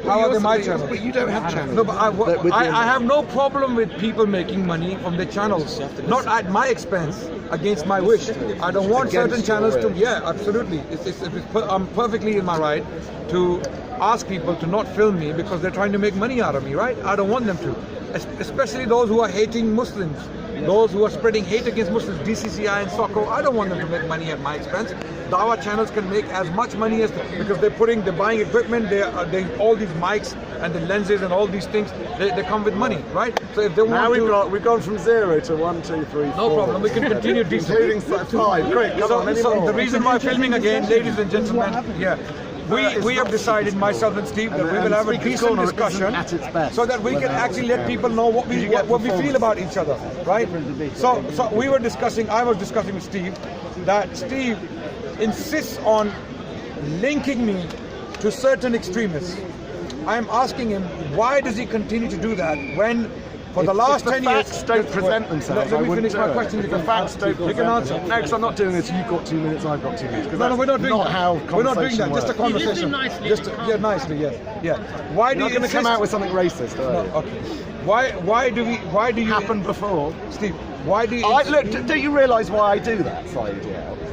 How are they my channels? But you don't have channels. No, but I have no problem with people making money from their channels, not at my expense, against my wish. I don't want certain channels to. Yeah, absolutely. I'm perfectly in my right to ask people to not film me because they're trying to make money out of me, right? I don't want them to, especially those who are hating Muslims. Those who are spreading hate against Muslims, DCCI and SOCO, I don't want them to make money at my expense. Dawah channels can make as much money as because they're buying equipment, they all these mics and the lenses and all these things, they come with money, right? So if they want we've gone from 0 to 1, 2, 3, 4. No problem, we can continue decently. Including 5. Great, come on, so the reason why filming again, ladies and gentlemen, yeah. We have decided, myself and Steve, that we will have a decent discussion so that we can actually let people know what we feel about each other, right? So I was discussing with Steve that Steve insists on linking me to certain extremists. I am asking him, why does he continue to do that when for the last 10 years... If the facts don't present themselves, let me finish my question. If the facts don't present themselves. No, because I'm not doing this, you've got 2 minutes, I've got 2 minutes. No, we're not doing that. We're not doing that, just a conversation. Nicely. Yeah, nicely, yes. Yeah. Why do you going to come out with something racist, are you? Okay. Why do you... Happened before. Steve, why do you... Look, do you realise why I do that, Saeed?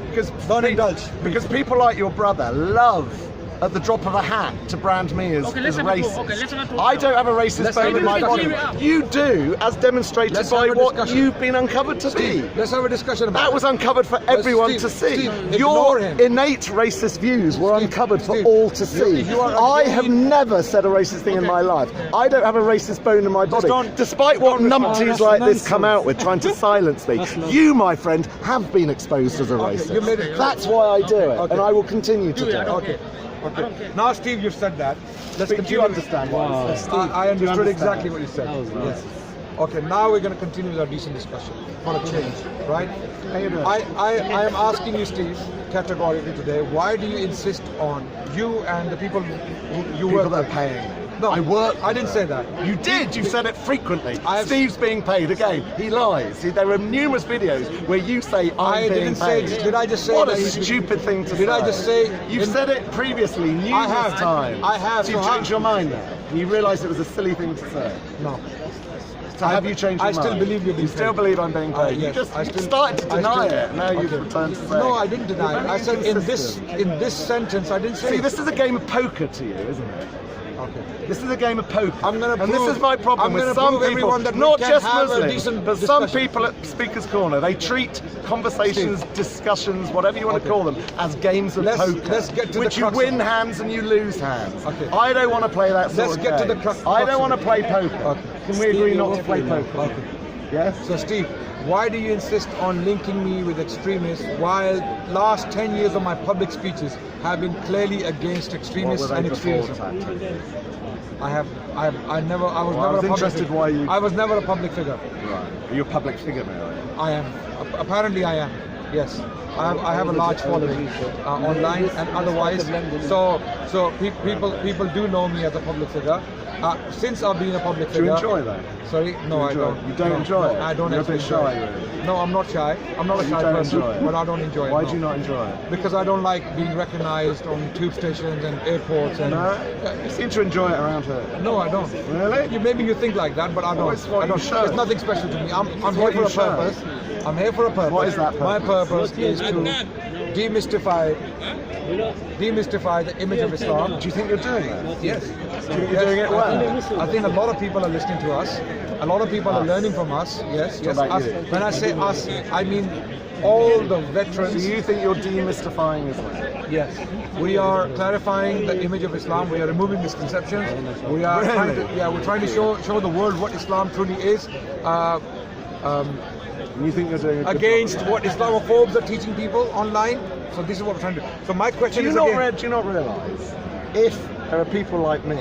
Because don't indulge. Because people like your brother love at the drop of a hat to brand me as racist. I don't have a racist bone in my body. You do, as demonstrated by what you've been uncovered to be. Let's have a discussion about that. Was uncovered for everyone to see. Your innate racist views were uncovered for all to see. I have never said a racist thing in my life. I don't have a racist bone in my body. Despite what numpties like this come out with trying to silence me, you, my friend, have been exposed as a racist. That's why I do it, and I will continue to do it. Okay. Now, Steve, you've said that. Let's continue. You understand what I said? I understood exactly what you said. Yes. Okay, now we're going to continue with our decent discussion for a change, right? I am asking you, Steve, categorically today, why do you insist on you and the people you work with? That are paying. No, I didn't say that. You did. You've said it frequently. Steve's being paid again. He lies. There are numerous videos where you say I'm being paid. Did I just say? What a stupid thing to say. Did I just say? You've said it previously numerous times. I have. So you changed your mind now. And you realise it was a silly thing to say. No. So have you changed your mind? I still believe you're being paid. You still believe I'm being paid? Yes, you just started to deny it. Now you've returned to say. No, I didn't deny it. I said in this sentence, I didn't say. See, this is a game of poker to you, isn't it? Okay. This is a game of poker. And this is my problem with some people, not just Muslims, but some people at Speaker's Corner. They treat conversations, discussions, whatever you want to call them, as games of poker, which you win hands and you lose hands. Okay. I don't want to play that sort of game. Let's get to the crux. I don't want to play poker. Okay. Can we agree not to play poker? Okay. Yes? So, Steve, why do you insist on linking me with extremists while last 10 years of my public speeches have been clearly against extremists and extremism? I was never a public figure. Right. Are you a public figure now? I am. Apparently I am. Yes. I have a large following online and otherwise. So people do know me as a public figure. Since I've been a public figure. Do you enjoy that? Sorry? No, I don't. You don't enjoy it? I don't. You're a bit shy, really. No, I'm not shy. I'm not a shy person, but I don't enjoy it. Why do you not enjoy it? Because I don't like being recognized on tube stations and airports. And you seem to enjoy it around here. No, I don't. Really? Maybe you think like that, but I don't. I don't. It's nothing special to me. I'm here for a purpose. I'm here for a purpose. What is that purpose? My purpose is to demystify the image of Islam. Do you think you're doing that? Yes. Do you think you're doing it well? I think a lot of people are listening to us. A lot of people are learning from us. Yes, yes. Us. When I say us, I mean all the veterans. So you think you're demystifying Islam? Yes. We are clarifying the image of Islam. We are removing misconceptions. We are trying to show the world what Islam truly is. You think you're doing against what Islamophobes are teaching people online. So this is what we're trying to do. So my question is again, do you not realise if there are people like me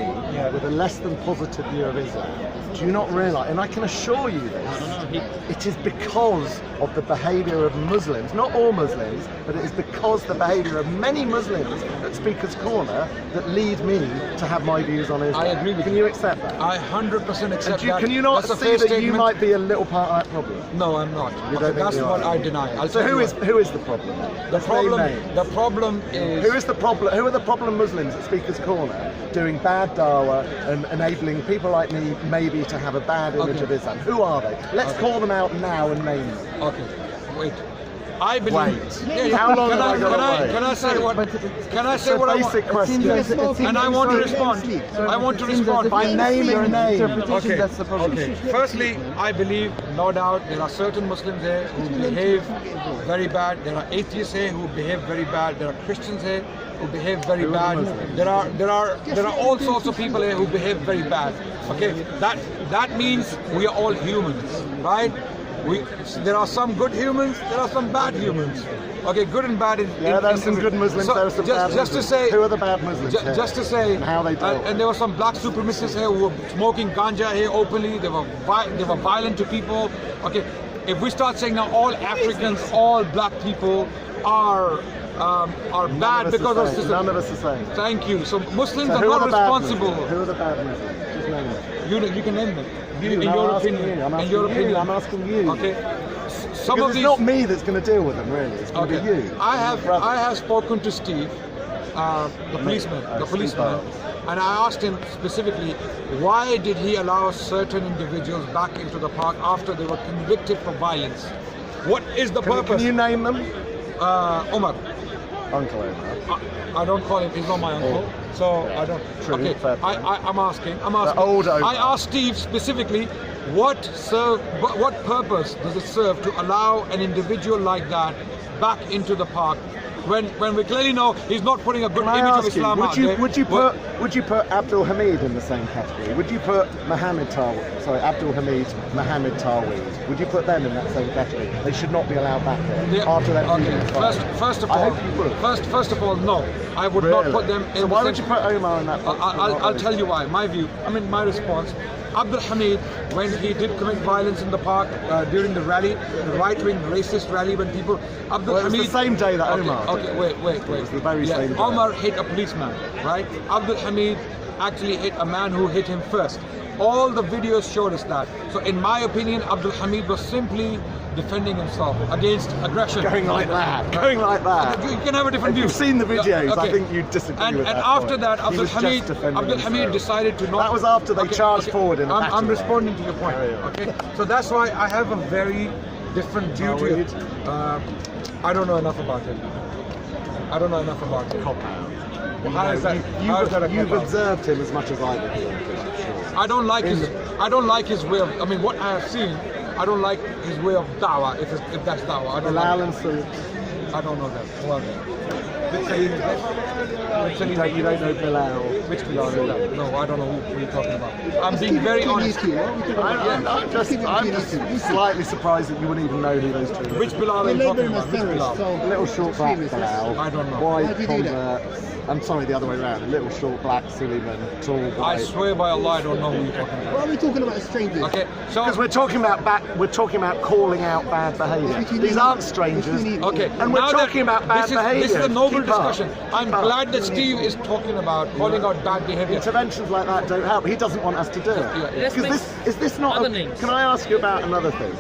with a less than positive view of Islam, do you not realise, and I can assure you this, it is because of the behaviour of Muslims, not all Muslims, but it is because the behaviour of many Muslims at Speaker's Corner that lead me to have my views on Islam. I agree with you. Can you accept that? I 100% accept that. Can you not see that you might be a little part of that problem? No, I'm not. That's what I deny. So who is the problem? The problem is... Who is the problem? Who are the problem Muslims at Speaker's Corner doing bad dawah and enabling people like me maybe to have a bad image of Islam. Who are they? Let's call them out now and name them. Okay, wait. I believe. How long have I got to wait? Can I say what? Can I say what I want? Basic question. And I want to respond. I want to respond by naming names. Okay. Okay. Firstly, I believe, no doubt, there are certain Muslims here who behave very bad. There are atheists here who behave very bad. There are Christians here who behave very bad. There are all sorts of people here who behave very bad. Okay. That means we are all humans, right? There are some good humans, there are some bad humans. Okay, good and bad. There are some good Muslims, there are some bad Muslims. Just to say, who are the bad Muslims? Just to say, and how they do. And there were some black supremacists here who were smoking ganja here openly. They were violent to people. Okay, if we start saying now all Africans, all black people are bad because of system. None of us are saying. Thank you. So Muslims are not responsible. Who are the bad Muslims? Just name them. You can name them. In your opinion. I'm asking you. Okay. Some because of these. It's not me that's going to deal with them, really. It's going to be you. I have spoken to Steve, the policeman, and I asked him specifically why did he allow certain individuals back into the park after they were convicted for violence. What is the purpose? Can you name them? Omar. Uncle Omar. I don't call him. He's not my uncle, so I don't. True, okay. I'm asking. The old Omar. I asked Steve specifically, what purpose does it serve to allow an individual like that back into the park when we clearly know he's not putting a good image of Islam out there? Would you put Abdul Hamid in the same category? Would you put Abdul Hamid, Mohammed Tarweed? Would you put them in that same category? They should not be allowed back there after that. Okay. First of all, no. I would not put them in. So why would you put Omar in that box? I'll tell you why. My response. Abdul Hamid, when he did commit violence in the park during the rally, the right-wing racist rally, when people... Abdul Hamid, it was the same day that Omar... Okay, wait. It was the very same day. Omar hit a policeman, right? Abdul Hamid actually hit a man who hit him first. All the videos showed us that. So in my opinion, Abdul Hamid was simply defending himself against aggression. Going like that. You can have a different view. You've seen the videos. Okay. I think you disagree with that. And after that, Abdul Hamid decided to not... That was after they charged forward in a battle. I'm responding to your point. Okay. So that's why I have a very different view to it. I don't know enough about it. Cop out. You've observed him as much as I have. I don't like his way of... I mean, what I have seen, I don't like his way of dawah, if that's dawah. I don't Bilal like and I don't know that. Well, you don't know Bilal. Which Bilal? No, I don't know who you're talking about. I'm being very honest. I'm just slightly surprised that you wouldn't even know who those two are. Which Bilal are you talking about? Which Bilal? Little short black Bilal. I don't know. White converts. I'm sorry, the other way around. A little short black Suleiman, tall white. I swear by Allah, I don't know who you're talking about. What are we talking about, strangers? Okay, so because we're talking about calling out bad behaviour. These aren't strangers. Okay, and we're talking about bad behaviour. This is a noble discussion. I'm glad that Steve is talking about calling out bad behaviour. Interventions like that don't help. He doesn't want us to do it. Because is this not? Can I ask you about another thing?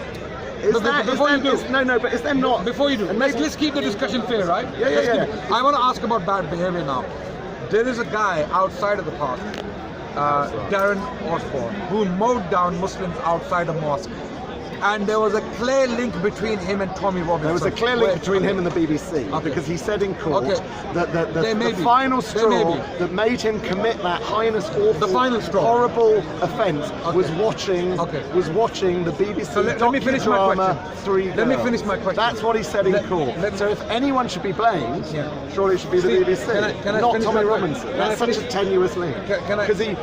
Before you do, but is there not? Before you do, let's keep the discussion fair, right? Yeah. I want to ask about bad behavior now. There is a guy outside of the park, Darren Osborne, who mowed down Muslims outside a mosque. And there was a clear link between him and Tommy Robinson. There was a clear link between him and the BBC because he said in court that the final straw that made him commit that heinous, awful, horrible offence was watching the BBC so let me finish my question. Three Girls. Let me finish my question. That's what he said in court. So if anyone should be blamed, surely it should be the BBC, not Tommy Robinson. That's such a tenuous link. Because he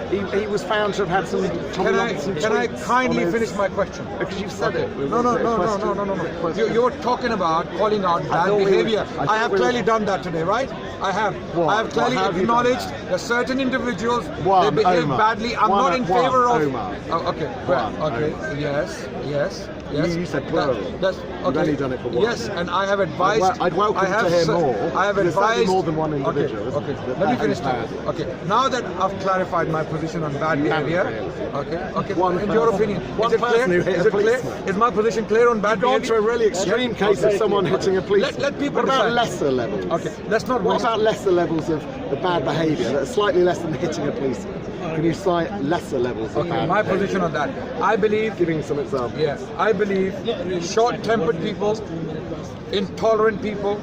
was found to have had some Tommy Robinson tweets. Can I kindly finish my question? Because you've said it. No. You're talking about calling out bad behavior. I have clearly done that today, right? I have. I have clearly acknowledged that certain individuals they behave badly. I'm not in favor of. Omar. Okay. Yes. Yes. You said plural. That's You've only done it for one. Yes, and I have advised. I'd welcome to hear more. I have There's advised more than one individual. Okay. Isn't it? Let me finish that. Okay. Now that I've clarified my position on bad behavior. Okay. In your opinion, is it clear? Is it clear? Is my position clear on bad behavior? Gone to a really extreme case of someone hitting a policeman. Let people What about decide. lesser levels? Okay. Let's not. What about lesser levels of the bad behaviour that are slightly less than hitting a policeman? Can you cite lesser levels of bad my behaviour? position on that. I believe. Giving some examples. Yes, I believe short-tempered people, intolerant people,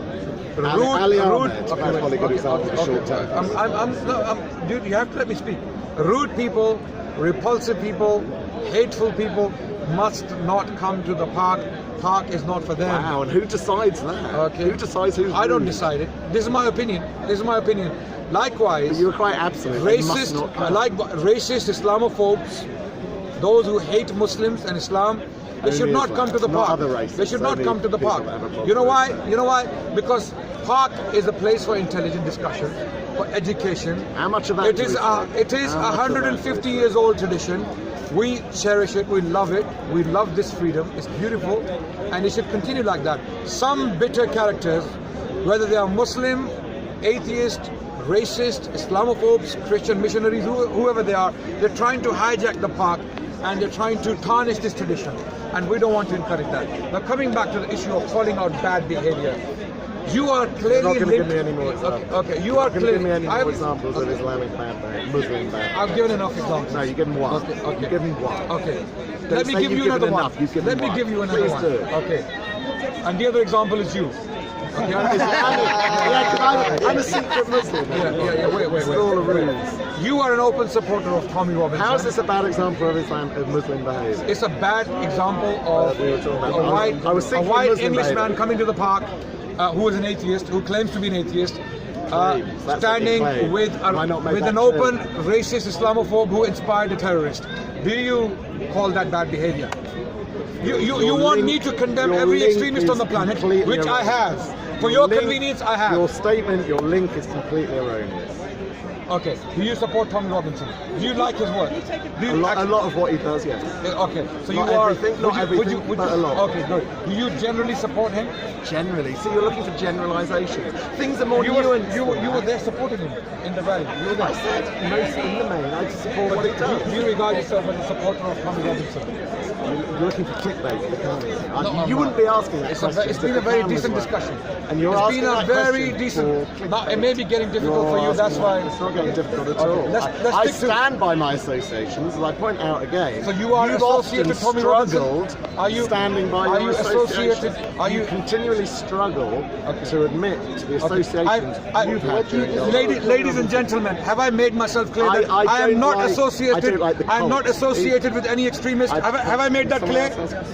Ali Ahmed, rude. that's probably a good example of short-tempered. Dude, you have to let me speak. Rude people, repulsive people, hateful people must not come to the park. Park is not for them. Wow, and who decides that? Okay. Who decides who's I don't rude? decide it. This is my opinion. Likewise, But you were quite absolute. They must racist, not come. racist Islamophobes, those who hate Muslims and Islam, they should Only not Islam, come to the not park. other races, They should not only come to the people park. that have a problem You know why? with You know why? Because park is a place for intelligent discussion, for education. How much of that It do is we a take? it is How much of that 150 do we years old tradition. We cherish it. We love it. We love this freedom. It's beautiful, and it should continue like that. Some bitter characters, whether they are Muslim, atheist, racist, Islamophobes, Christian missionaries, whoever they are, they're trying to hijack the park and they're trying to tarnish this tradition. And we don't want to encourage that. Now, coming back to the issue of calling out bad behavior, you are You're clearly not going to give linked. me any more examples. Okay, you are You're not going to give me clearly. any more examples of Islamic bad behaviour, Muslim bad I've given enough examples. No, you give me one. Okay. You give me one. Okay. Don't Let me say give you've you given another one. enough, you've given Let me one. give you another Please one. do. Okay. And the other example is you. Okay. I'm a secret Muslim. Yeah. Wait. It's all the rules. You are an open supporter of Tommy Robinson. How is this a bad example of Muslim behaviour? It's a bad example of we were talking about- a white, I was thinking a white Muslim Englishman behaviour. coming to the park who is an atheist, who claims to be an atheist, That's what standing they claim. with Why not make that an clear? open racist Islamophobe who inspired a terrorist. Do you call that bad behavior? You want me to condemn your every link extremist on is the planet, completely which I erroneous. have. For your link- convenience, I have. Your statement, your link is completely erroneous. Okay. Do you support Tommy Robinson? Do you like his work? Do you A lot of what he does, yes. Okay. So Not you are. everything, not everything, but a lot. Okay, good. Do you generally support him? Generally. So you're looking for generalisations. Things are more You nuanced. were there supporting him in the rally. You were there. I said most in the main, I support what it does. Do you regard yourself as a supporter of Tommy Robinson? You're looking for clickbait for the cameras. I'm You not. wouldn't be asking that question. It's if been the a very cameras decent weren't. discussion. And you're It's asking been a that very question decent. for Now, it may be getting difficult You're for you. That's asking why. that. It's not getting difficult at Okay, all. let's I stick to- stand by my associations, as I point out again. So you are You've associated often with Tommy Robinson? struggled Are you standing by are your you associated? Are You you? continually struggle to admit to the associations you've had during your life. Ladies and gentlemen, have I made myself clear that I I am don't not like- associated? I don't like the I am not cult. associated with any extremist. Have I made that clear?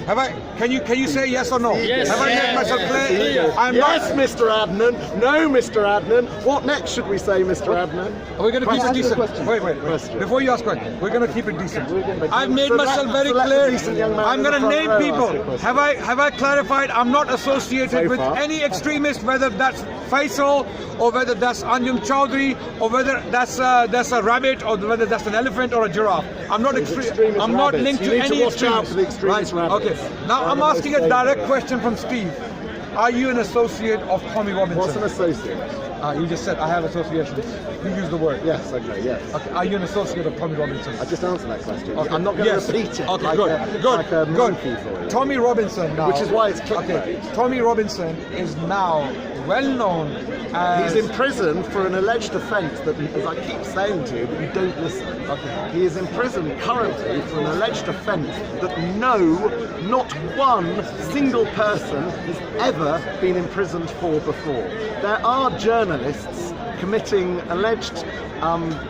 Have I? Can you say yes or no? Yes. Have I made myself clear? I'm Yes, not. Mr. Adnan. No, Mr. Adnan. What next should we say, Mr. Adnan? We're going to keep it Question. decent. Question. Wait. Question. Before you ask question, we're going to keep it decent. I've made So myself very let the clear. decent young man I'm in the going to front name row ask a people. question. Have I clarified? I'm not associated So with far. any extremist, whether that's Faisal or whether that's Anjum Chowdhury or whether that's a rabbit or whether that's an elephant or a giraffe. I'm not extremist I'm not rabbits. linked You to need to any watch out for the extremist rabbits. Okay. Now I'm asking a direct question from Steve. Are you an associate of Tommy Robinson? What's an associate? You just said I have associations. You used the word. Yes, okay, yes. Okay. Are you an associate of Tommy Robinson? I just answered that question. Okay. I'm not going Yes. to repeat it Okay, like good, like a monkey for you. Tommy Robinson now. Which is why it's okay. clickbait. Tommy Robinson is now well known as. He's in prison for an alleged offence that, as I keep saying to you, but you don't listen. Okay. He is in prison currently for an alleged offence that not one single person has ever been imprisoned for before. There are journalists committing alleged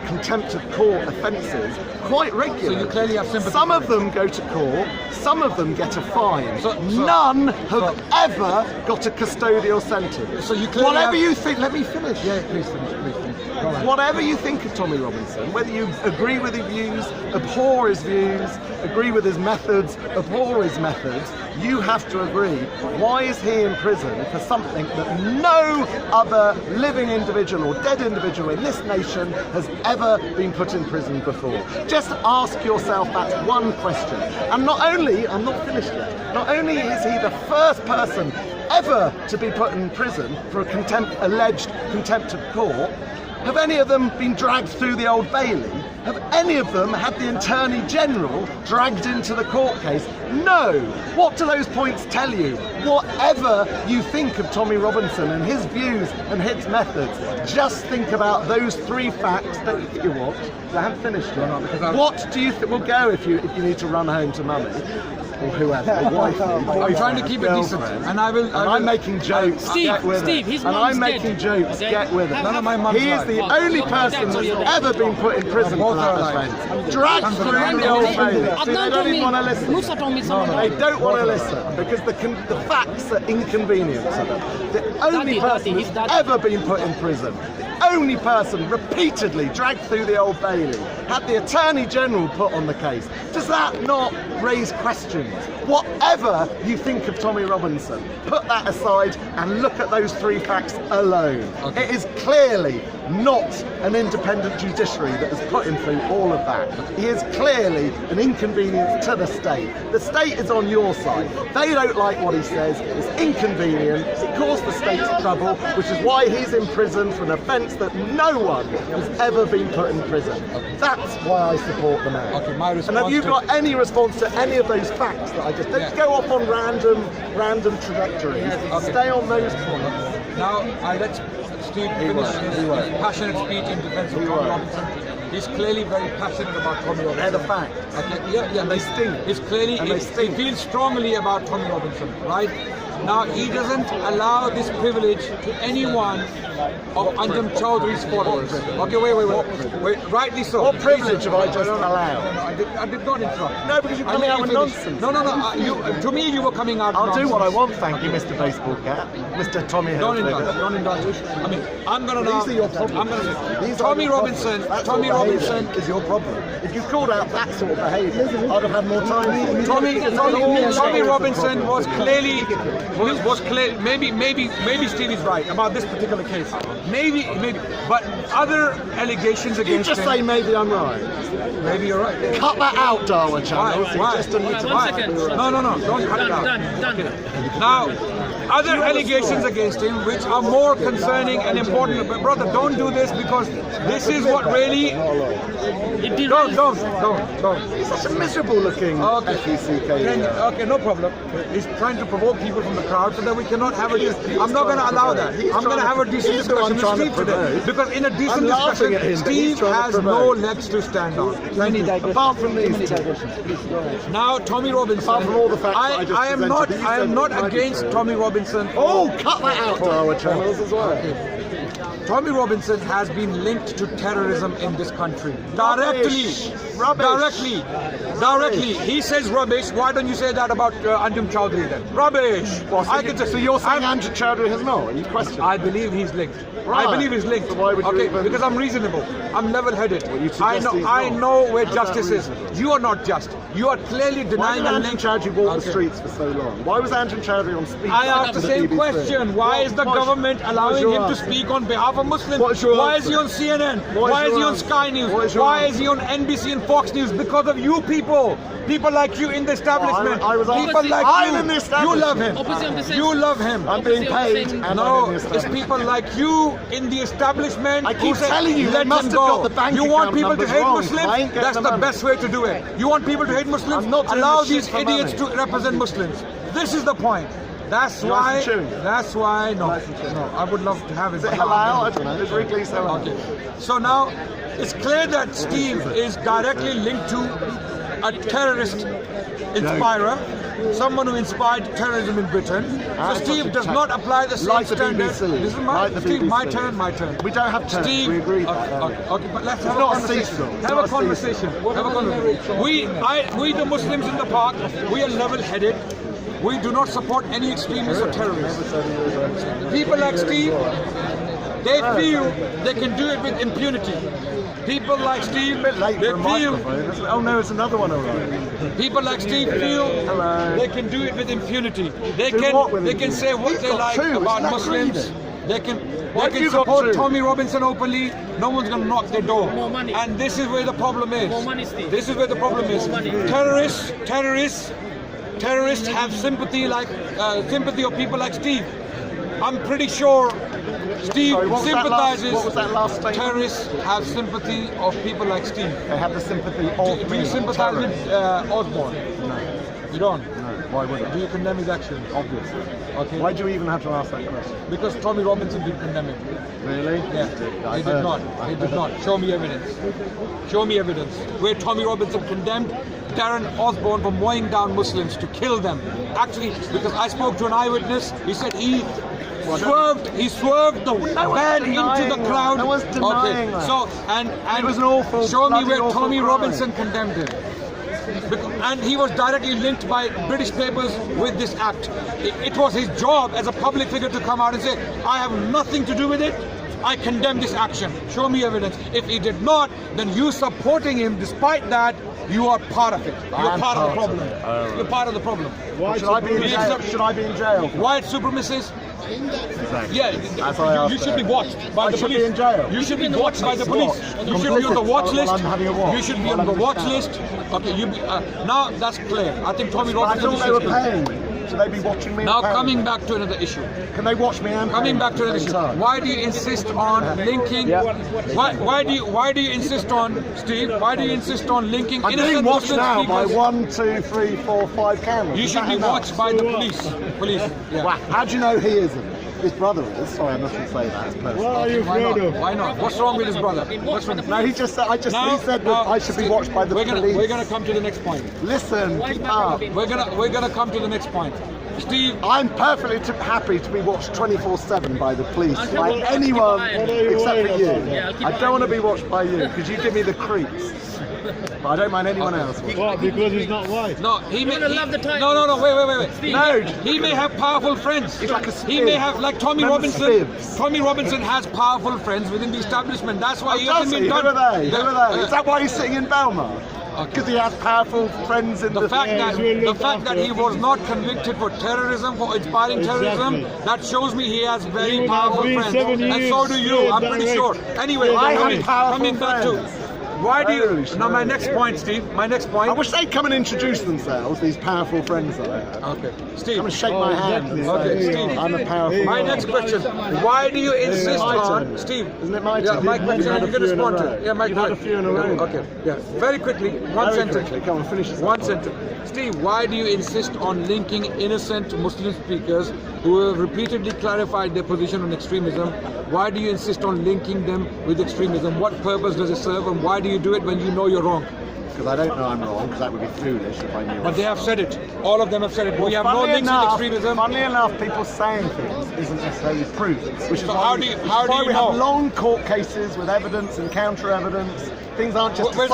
contempt of court offences quite regularly. So you clearly have sympathy Some for of it. them go to court, some of them get a fine. So- None have so- ever got a custodial sentence. So you clearly Whatever have- you think, let me finish. Yeah, please finish. Whatever you think of Tommy Robinson, whether you agree with his views, abhor his views, agree with his methods, abhor his methods, you have to agree. Why is he in prison for something that no other living individual or dead individual in this nation has ever been put in prison before? Just ask yourself that one question. And not only, I'm not finished yet, not only is he the first person ever to be put in prison for a alleged contempt of court, have any of them been dragged through the Old Bailey? Have any of them had the Attorney General dragged into the court case? No. What do those points tell you? Whatever you think of Tommy Robinson and his views and his methods, just think about those three facts that you want. I haven't finished yet. What do you think will go if you need to run home to mummy? Or whoever, or wife, I'm trying to keep it decent, and I'm making jokes. Steve, his mom's making jokes. Get with it. None of my mum's He is the only person that's ever been put in prison for that offence. Dragged through the Old Bailey. See, they don't even want to listen. They don't want to listen because the facts are inconvenient to them. The only person that's ever been put in prison, the only person repeatedly dragged through the Old Bailey, had the Attorney General put on the case. Does that not raise questions? Whatever you think of Tommy Robinson, put that aside and look at those three facts alone. Okay. It is clearly not an independent judiciary that has put him through all of that. He is clearly an inconvenience to the state. The state is on your side. They don't like what he says. It's inconvenient. It caused the state trouble, which is why he's in prison for an offence that no one has ever been put in prison. That's why I support the man. Okay, my response. And have you got any response to any of those facts that I just don't go off on random trajectories? Okay. Stay on those points. Now I let Steve finish his passionate speech in defense of Tommy Robinson. He's clearly very passionate about Tommy Robinson. They're the facts. Okay, yeah, and they sting. It's clearly he feels strongly about Tommy Robinson, right? Now he doesn't allow this privilege to anyone of Anjum Chowdhury's followers. Okay, wait. Rightly so. What privilege have I just allowed? I did not interrupt. No, because you're coming out with nonsense. No. To me, you were coming out. I'll nonsense. do what I want, thank you, Mr. Baseball Cap, Mr. Tommy. Don't indulge. I mean, I'm gonna now. These are your problems. Tommy Robinson is your problem. If you called out that sort of behaviour, I'd have had more time. Tommy Robinson was clearly. Maybe Steve is right about this particular case. Maybe, but other allegations against him. You just say maybe I'm right. Maybe you're right. Cut that out, Darwin channel. Why? No, don't cut it out. Done. Now, other allegations against him which are more concerning and important. But brother, don't do this because this is what really. Don't. He's such a miserable looking FECK. Okay, no problem. He's trying to provoke people from the crowd so that we cannot have a. I'm not going to allow that. I'm going to have a decent discussion with Steve today. Because in a decent discussion, Steve has no legs to stand on. Apart from these. Now, Tommy Robinson. Apart from all the facts I am not against Tommy Robinson. Oh, cut that out to our channels as well. Tommy Robinson has been linked to terrorism in this country. Rubbish. Directly. He says rubbish. Why don't you say that about Anjum Chowdhury then? Rubbish. Well, so you're saying Anjum Chowdhury has not? Are you questioning? I believe he's linked. Right. I believe he's linked. So why would you even... Because I'm reasonable. I'm level-headed. Well, I know where justice is. You are not just. You are clearly denying the link. Why did Anjum Chowdhury walk the streets for so long? Why was Anjum Chowdhury on speech? I asked the same question. Why is the government allowing him to speak on behalf of Muslims? Why is he on CNN? Why is he on Sky News? Why is he on NBC and Fox News? Because of you people. People like you in the establishment. People like you. In the establishment. You love him. You love him. I'm being paid. No, it's people like you in the establishment. I keep telling you, they must have got the bank You want people to hate wrong. Muslims? That's the best way to do it. You want people to hate Muslims? Allow these idiots to represent Muslims. This is the point. That's why. No, I would love to have it. Is it halal? I don't know. It's Wrigley's halal. Okay. So now, it's clear that Steve is directly linked to a terrorist inspirer, someone who inspired terrorism in Britain. So Steve does not apply the same standards. This is my turn. We don't have turns. Steve, we agree. Okay, but let's have a conversation. We the Muslims in the park, we are level-headed. We do not support any extremists or terrorists. People like Steve, They feel they can do it with impunity. People like Steve, they feel. Oh no, it's another one alright. People like Steve feel they can do it with impunity. They can say what they like about Muslims. They can support Tommy Robinson openly. No one's going to knock their door. More money. And this is where the problem is. More money, Steve. This is where the problem is. More money. Terrorists have sympathy sympathy of people like Steve. I'm pretty sure Steve sympathizes. What was that last statement? Terrorists have sympathy of people like Steve. They have the sympathy of Do you sympathize with Osborne? No. You don't? No. Why would I? Do you condemn his actions? Obviously. Okay. Why do you even have to ask that question? Because Tommy Robinson did condemn him. Really? Yeah. He did not. He did not. Show me evidence. Show me evidence. Where Tommy Robinson condemned Darren Osborne for mowing down Muslims to kill them. Actually, because I spoke to an eyewitness, he said he swerved the van into the crowd. No one's denying that. So and it was an awful, show me where awful Tommy crime. Robinson condemned him. And he was directly linked by British papers with this act. It was his job as a public figure to come out and say, I have nothing to do with it. I condemn this action. Show me evidence. If he did not, then you supporting him despite that, you are part of it. You're part of the problem. You're part of the problem. Should I be in jail? Should I be in jail? White supremacists. Exactly. Yeah, you should be watched by the police. Be in jail. You should be watched by the police. You should be on the watch list. You should be on the watch list. Okay, now that's clear. I think Tommy Robinson. I thought they were paying me. Should they be watching me? Now coming back to another issue. Can they watch me and coming back to another issue? Why do you insist on linking? Why do you insist on, Steve? Why do you insist on linking I'm innocent being watched Muslim now by speakers? 1, 2, 3, 4, 5 cameras. You should be watched by the police. Yeah. Wow. How do you know he isn't? His brother is. Sorry, I mustn't say that. It's personal. What are you afraid of? Why not? What's wrong with his brother? What's wrong? No, he just said. He said that I should be watched by the police. We're gonna come to the next point. Listen, keep up. We're gonna come to the next point. Steve, I'm perfectly happy to be watched 24/7 by the police, by anyone except for you. I don't want to be watched by you because you give me the creeps. But I don't mind anyone else. What? Because he's not white? No, he may. love the title. No, wait. No, he may have powerful friends. He's like a He may have, like Tommy Remember Robinson. Spivs? Tommy Robinson has powerful friends within the establishment. That's why he does hasn't he? been done. Who are they? Who are they? Is that why he's sitting in Belmar? Because he has powerful friends in The fact that he was not convicted for terrorism, for inspiring terrorism, that shows me he has very powerful friends. And so do you, I'm pretty sure. Anyway, I have powerful coming back to why do you now my next point, Steve, my next point. I wish they'd come and introduce themselves, these powerful friends that I have. Okay. Steve. Come and shake my hand and Okay, say, Steve. I'm a powerful My man. next question, why do you insist my on turn. Steve? Isn't it my Yeah, turn? my You've question, had you're a gonna few in a respond to row. it. Yeah, my You've had a few in a row. Okay, yeah. Very quickly, one Very sentence. quickly. Come on, finish this. One sentence. Steve, why do you insist on linking innocent Muslim speakers who have repeatedly clarified their position on extremism? Why do you insist on linking them with extremism? What purpose does it serve, and why do you do it when you know you're wrong? Because I don't know I'm wrong, because that would be foolish if I knew. But they have said it. All of them have said it. We have no Funnily links with enough, extremism. Funnily enough, people saying things isn't necessarily proof. Which is So why how do you know? have long court cases with evidence and counter evidence. Things aren't just Where's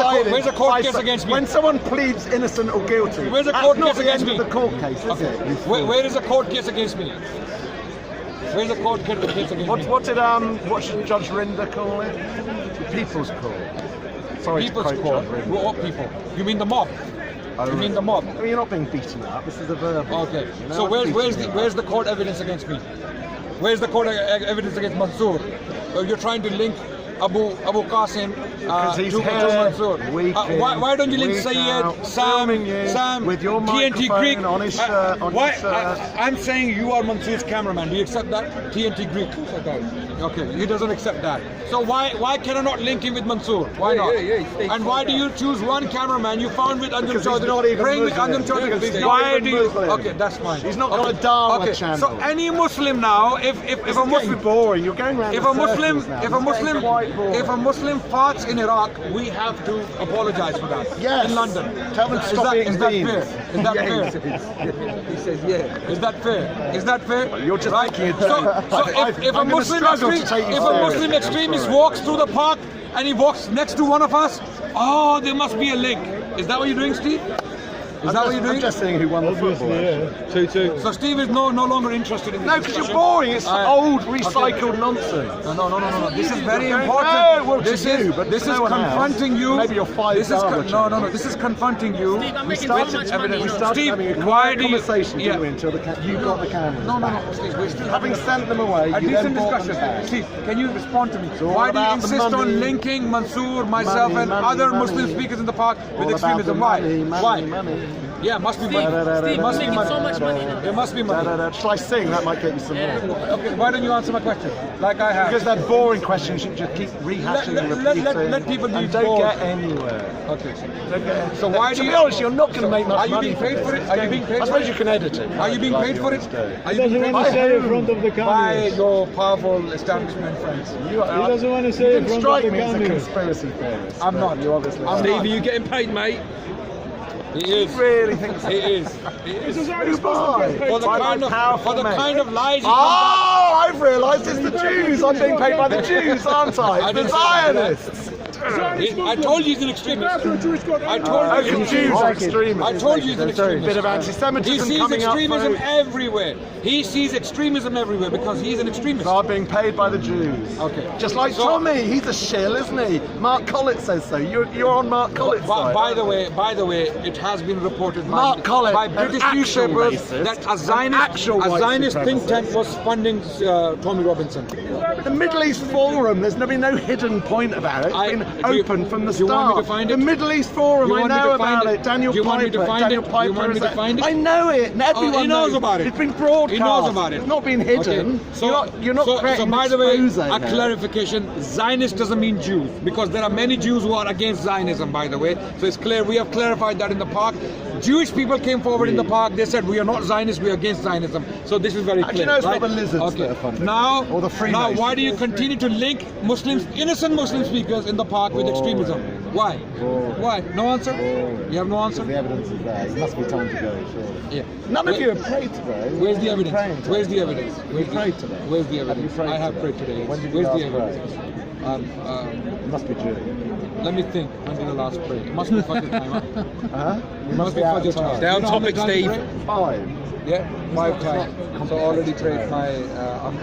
a court case against me? When someone pleads innocent or guilty, Where's a that's court not case the against end me? of the court case, is it? Where is a court case against me? Where's a court case against me? What should Judge Rinder call it? The People's Court. Sorry People's to quote court? Judge Rinder. What people? You mean the mob? You mean the mob? I mean, you're not being beaten up. This is a verb. Okay. You know, So I'm where's the court evidence against me? Where's the court evidence against Mansoor? You're trying to link Abu Qasim to Mansoor. Why don't you link Sayyid, Sam, with your TNT microphone Greek on his shirt? I'm saying you are Mansoor's cameraman. Do you accept that? TNT Greek. Okay, he doesn't accept that. So why can I not link him with Mansoor? Why not? And why do you choose one cameraman you found with Anjum Because he's not Chaudhary? even Praying with Muslim. Anjum Chaudhary. He's not Why even do you? Muslim. Okay, that's fine. He's not got a Dharma channel. So any Muslim now, if a Muslim boring, you're going around if in a Muslim circles now. if a It's Muslim getting quite boring. if a Muslim farts in Iraq, we have to apologize for that. Yes. In London. Tell them to stop eating Is that beans. fair? Is that fair? He says, yeah. Is that fair? Is that fair? You're just right? making it So fair. if a I'm gonna Muslim struggle to take you if a seriously. Muslim extremist walks through the park and he walks next to one of us, oh, there must be a link. Is that what you're doing, Steve? Is that what you're doing? I'm just saying who won the football. Yeah. 2-2. So Steve is no longer interested in this. No, because you're boring. It's old, recycled nonsense. No. This is very No, important. well, this to is you, but this to is no one else. confronting you. Maybe you're five This is star no. This is confronting you. Steve, I'm making started so much having money. we started Steve, having a why quiet do you- conversation, didn't we, yeah. until you got the cameras. No. Steve, we're still Having sent them away, a you then decent brought them discussion. back. Steve, can you respond to me? all Why do you about the insist money. on linking Mansoor, myself, and Money, other money. Muslim speakers in the park with All about extremism? the Why? money, Why? money. Yeah, must be Steve, money. Steve, Must I'm be making money. so much money now. There must be money. Shall I sing? That might get you some more. Okay, why don't you answer my question? Like I have. Because that boring question you should just keep rehashing and repeating. let people be and don't bored. get anywhere. Okay. Don't get So why do to you? be honest, you're not going to make much Are you money. being paid for it? Are you being paid I for suppose it? you can edit it. Are you being like paid you for it? always do. Are He you doesn't being paid want to for say it? in front of the By cameras. your powerful establishment friends. You He doesn't want to say in didn't front of strike the me as a cameras. conspiracy theorist. I'm but not. You obviously I'm are. not. Steve, are you getting paid, mate? He You is. really think so? He is. Who by? For the By kind my of powerful for the mate. kind of lies. Oh, I've realised it's the Jews. I'm being paid by the Jews, aren't I? It's the didn't say that. Zionists. I told you he's an extremist. I told Okay, you. Jews are extremists. I told you he's an extremist. Bit of He anti-Semitism sees coming up. extremism folks. everywhere. He sees extremism everywhere because he's an extremist. Are being paid by the Jews. Okay. Just like So- Tommy, he's a shill, isn't he? Mark Collett says so. You're on Mark Collett's side. By the way, it has been reported Mark Collett, by an British actual newspapers racist, that a an actual white Zionist think supremacist. tank was funding Tommy Robinson. The Middle East Forum, there's been no hidden point about it. It's been do you- open from the do you start. want me to find the it? Middle East Forum, You I want me know to find about it? it. Daniel Do you want me Piper. to find Daniel it? Piper You want me is to that- find it? I know it, and everyone he knows about it. It's been broadcast. He knows about it. It's not been hidden. Okay. You're not so creating by the way, expose a now. clarification: Zionist doesn't mean Jews, because there are many Jews who are against Zionism. By the way, so it's clear. We have clarified that in the park. Jewish people came forward in the park. They said we are not Zionists. We are against Zionism. So this is very How do clear. you know it's right? not the lizards Okay. that are funding? Now, Or the Freemasons? why do you continue to link Muslims, innocent Muslim speakers, in the park with extremism? Why? Why? No answer. You have no answer. The evidence is there. It must be time to go, surely. Yeah. None of you have prayed today. Where's the Have you evidence? prayed today? Where's the evidence? You prayed today? Where's the Have you evidence? prayed I have today? prayed today. When did you Where's last the evidence? pray? It must be true. Let me think. When did I last pray? It must be Fajr time. Huh? Huh? It must be Fajr time. Down You know how many topic, times Steve. I pray? 5. Yeah, 5 times. So I already prayed my.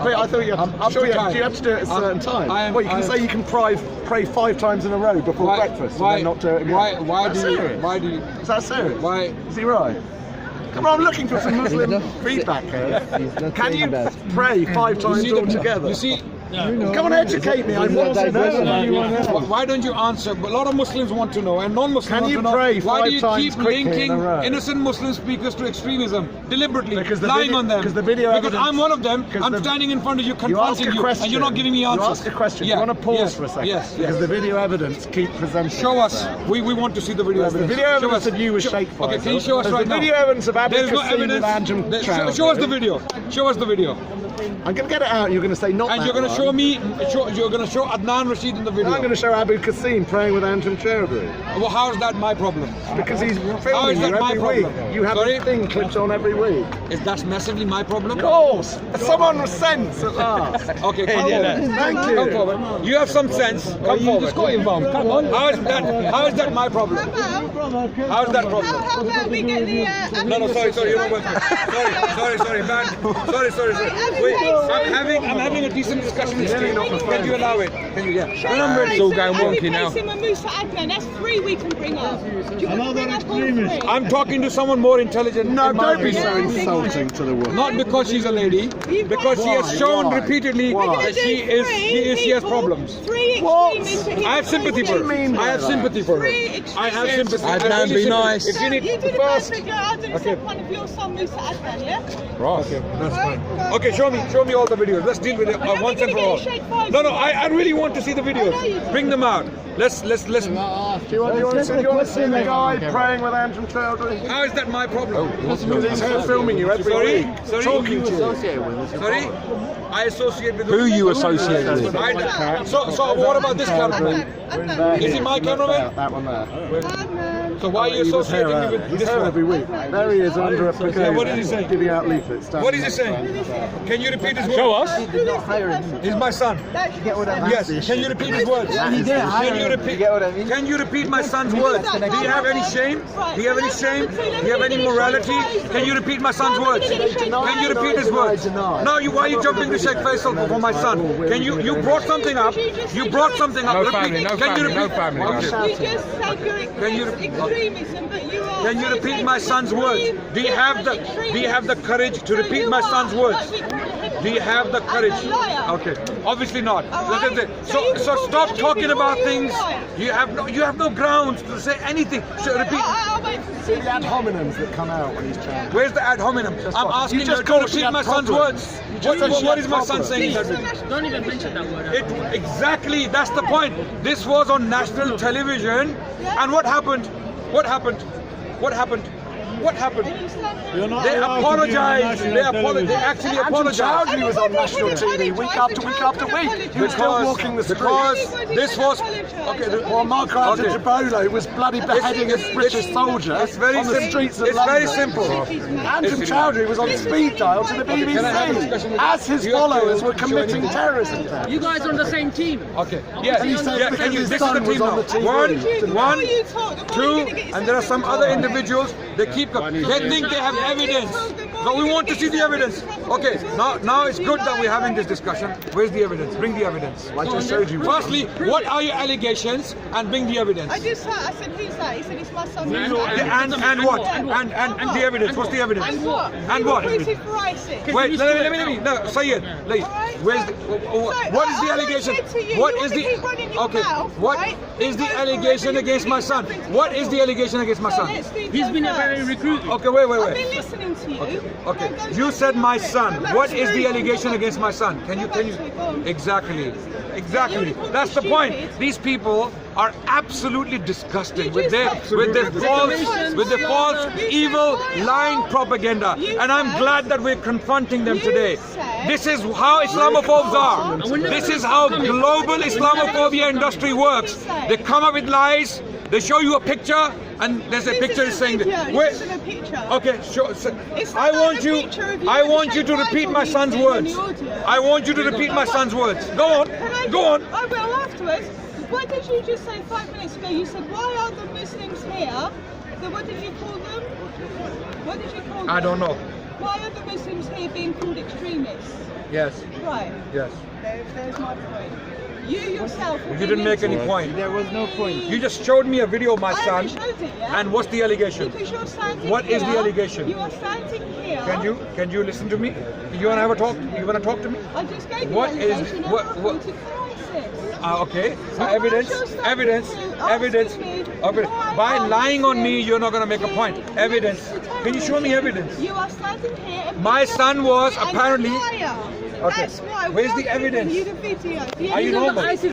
Wait, I thought I'm I'm up sure to you time. have to do it at a certain time. I am- Well, you can I am- say you can pray 5 times in a row before Why- breakfast why- and then not do it again. why Is that do you- serious? why do you- Is that serious? Why? Is he right? Come on, I'm looking for some Muslim feedback here. Can you pray 5 times You see all together? You see. Come on, educate me. I want to know. Why don't you answer? A lot of Muslims want to know, and non-Muslims Can want you to know. pray Why 5 do you times keep quickly in linking a row? innocent Muslim speakers to extremism deliberately, Because the lying video- on them? because the video Because evidence- I'm one of them. because I'm the- standing in front of you, You ask confronting a you, question. and you're not giving me answers. You ask a question. Yeah. You want to pause Yes. for a second? Yes. Because Yes. the video evidence keep presenting. Show us. itself. We want to see the video The evidence. video Show evidence us. of you was Show- shake fire. Okay, can you show us There's right the now? video evidence of Abu There's no Qasim evidence. and Anjem Show us the Chowdhury. video. Show us the video. I'm going to get it out and you're going to say not And that you're going to one. show me. You're going to show Adnan Rashid in the video. I'm going to show Abu Qasim praying with Anjem Chowdhury. Well, how is that my problem? Because he's How filming is you that my every week. problem? You have Sorry? a thing clipped on every week. Is that massively my problem? Of course! Someone was sense at last. Okay, come forward. Thank Come you. forward. You have some sense. Come forward. just got involved. Come on. How is that my problem? How is that problem? How about we get the No, sorry, you're not welcome. Sorry, man. Sorry. Wait, I'm having a decent discussion with you. Can you allow it? Can you? Yeah. When I'm ready, it's all going wonky now. That's 3 we can bring up. Do you want to Another bring up all extremist. 3? I'm talking to someone more intelligent. No, in my don't be so opinion. insulting to the woman. Not because she's a lady, because she has shown Why? repeatedly Why? that she has problems. 3 What? extremists. to hit I have sympathy for What do you her. mean by I have that? sympathy for her. 3 I have sympathy. Adnan, I have be sympathy. nice. If you need You do the first. first video, I'll do the Okay. second one of your son, Musa Adnan, yeah? Okay, that's fine. Okay, show me all the videos. Let's deal with it then once we're and for gonna all. get a shake five. No, I really want to see the I know you videos. do. Bring them out. Let's. Do you want to see the guy praying with Anjem Chowdhury? How is that my problem? Because he's here filming you every week. Sorry? Talking to you. Sorry? I associate with Who you associate with? So what about this cameraman? Adnan. Is he my cameraman? That one there. Adnan. So why are you He was here, associating me with he's this here one? every week. There he is under a pagoda. what did he say? Giving out leaflets. What is he saying? Can you repeat his words? Show us. He's my son. That's your son. Yes. Can you repeat his words? Can you repeat? get what I mean? Can you repeat my son's words? Do you have any shame? Do you have any shame? Do you have any morality? Can you repeat my son's words? Can you repeat his words? No, why are you jumping to Sheikh Faisal for my son? Can you brought something up? You brought something up. No Repeat. family, no Can you family, no repeat? family. You just said you're Can you- extremism, but you are. Can you repeat my son's words? Do you have the courage to repeat my son's words? Do you have the courage? Okay, obviously not. Look at this. So stop talking about things. You have no grounds to say anything. So repeat. I'll wait for See the ad hominems that come out when he's chatting. Where's the ad hominem? I'm asking you just to called it repeat my son's problem. words. You just said she What had is my son problem. saying? Don't even mention that word. Exactly, that's the point. This was on national television, and what happened? What happened? What happened? What happened? You're not They allowed to be on apologized. national They television. actually Andrew apologized. Chowdhury was on national TV week after week after week. He was still walking the streets. Because this was okay. While Marco Okay. Jabolo was bloody beheading a British soldier It's very on the simple. streets of It's London. very simple. Andrew Chowdhury was on speed dial to the Can I have a discussion BBC with as his you? followers were You sure committing anything? terrorism attacks. You guys are on the same team. Okay. Yeah. And he said Yeah. because Can you? his This is the son was team on now. the TV. One, two, and there are some other individuals. They keep. They think they have evidence. So we want to see the evidence. Okay. Now it's good that we're having this discussion. Where's the evidence? Bring the evidence. I just showed you. Firstly, what are your allegations? And bring the evidence. I just heard, I said, who's that? He said, it's my son. And what? And the evidence. What's the evidence? And what? And what? Recruited for ISIS. Wait, let me. No, say it. Please. Where's the, what is the allegation? What is the okay? What is the allegation against my son? What is the allegation against my son? He's been a very recruit. Okay, wait. I've been listening to you. Okay, you said my son. What is the allegation against my son? Can you? Exactly. That's the point. These people are absolutely disgusting with their false, evil, lying propaganda. And I'm glad that we're confronting them today. This is how Islamophobes are. This is how global Islamophobia industry works. They come up with lies. They show you a picture, and there's a picture saying that. Okay, sure. I want you to repeat my son's words. I want you to repeat my son's words. Go on. I will afterwards. Why did you just say 5 minutes ago? You said, why are the Muslims here? So what did you call them? What did you call them? I don't know. Why are the Muslims here being called extremists? Yes. Right. Yes. There's my point. You yourself. You didn't make any point. There was no point. You just showed me a video of my I son. haven't showed it yet. And what's the allegation? Because you're standing What is the here, allegation? You are standing here. Can you listen to me? You wanna have a talk? You wanna talk to me? I just gave you What the is- allegation of what- recruited for ISIS. Okay. So Evidence. why are you Evidence. standing Evidence. asking me Okay. why By are lying on me, Muslims you're not gonna make a point. being Evidence. linked to Can you show me terrorism? evidence? You are standing here. And My son was and apparently- you're a liar. Okay. That's why Where's we the are giving evidence? You the video. The Are you evidence- normal? ISIS